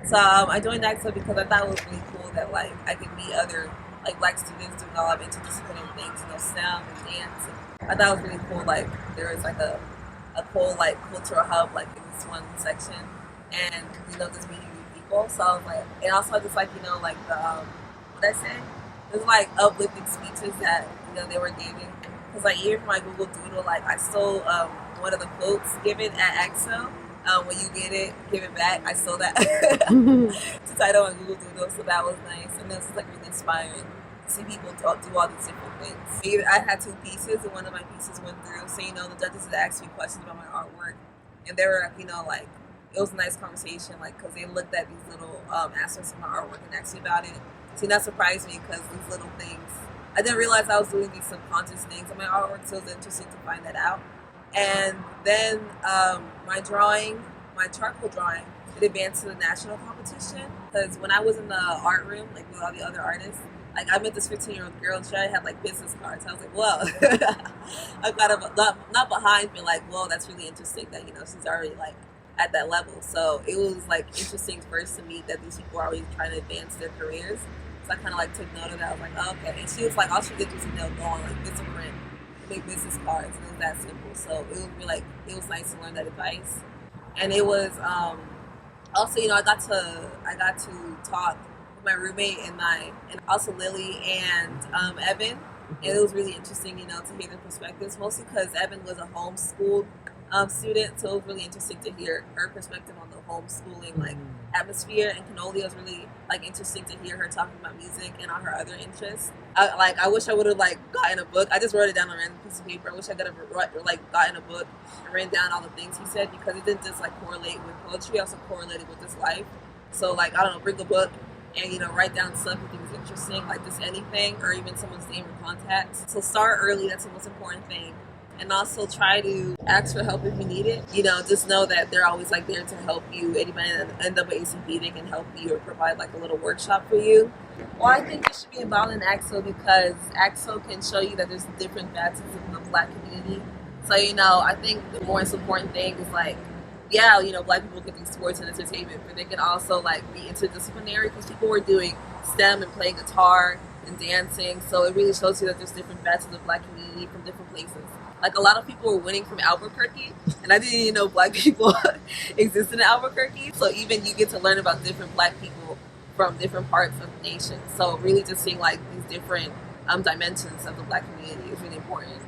So I joined ACTO because I thought it was really cool that like I could meet other like black students doing a lot of interdisciplinary things, STEM and dance. And I thought it was really cool. Like there was like a cool like cultural hub like in this one section, and just meeting new people. So I was like, and also just like like the what I say, there's like uplifting speeches that they were giving. Because like even for my Google Doodle, like I stole one of the quotes given at AXO. When you get it, give it back. I stole that to title on Google Doodle, so that was nice. And this is like really inspiring to see people do all these different things. I had two pieces, and one of my pieces went through. So the judges had asked me questions about my artwork, and they were like it was a nice conversation, like because they looked at these little aspects of my artwork and asked me about it. So that surprised me because these little things, I didn't realize I was doing these subconscious things in my artwork, so it was interesting to find that out. And then my charcoal drawing, it advanced to the national competition. Because when I was in the art room, like with all the other artists, like I met this 15-year-old girl and she had like business cards. I was like, whoa, I'm kind of not behind, but like, whoa, that's really interesting that she's already like at that level. So it was like interesting first to meet that these people are always trying to advance their careers. So I kind of like took note of that. I was like, oh, okay. And she was like, all she did was go on like discipline, make business cards, and it was that simple. So it was really like it was nice to learn that advice, and it was also I got to talk with my roommate and also Lily and Evan, and it was really interesting to hear their perspectives, mostly because Evan was a homeschooled student, so it was really interesting to hear her perspective on the homeschooling like atmosphere. And Canolia was really like interesting to hear her talking about music and on her other interests. I wish I would have like gotten a book. I just wrote it down on a random piece of paper. I wish I could have gotten a book and written down all the things he said, because it didn't just like correlate with poetry, it also correlated with his life. So like I don't know, bring a book and write down stuff you think is interesting, like just anything, or even someone's name or contact. So start early, that's the most important thing. And also try to ask for help if you need it. Just know that they're always like there to help you. Anybody in NAACP, they can help you or provide like a little workshop for you. Well, I think you should be involved in AXO because AXO can show you that there's different facets of the Black community. So I think the most important thing is like, yeah, Black people can do sports and entertainment, but they can also like be interdisciplinary, because people were doing STEM and playing guitar and dancing. So it really shows you that there's different facets of the Black community from different places. Like a lot of people were winning from Albuquerque, and I didn't even know Black people existed in Albuquerque. So even you get to learn about different Black people from different parts of the nation. So really just seeing like these different dimensions of the Black community is really important.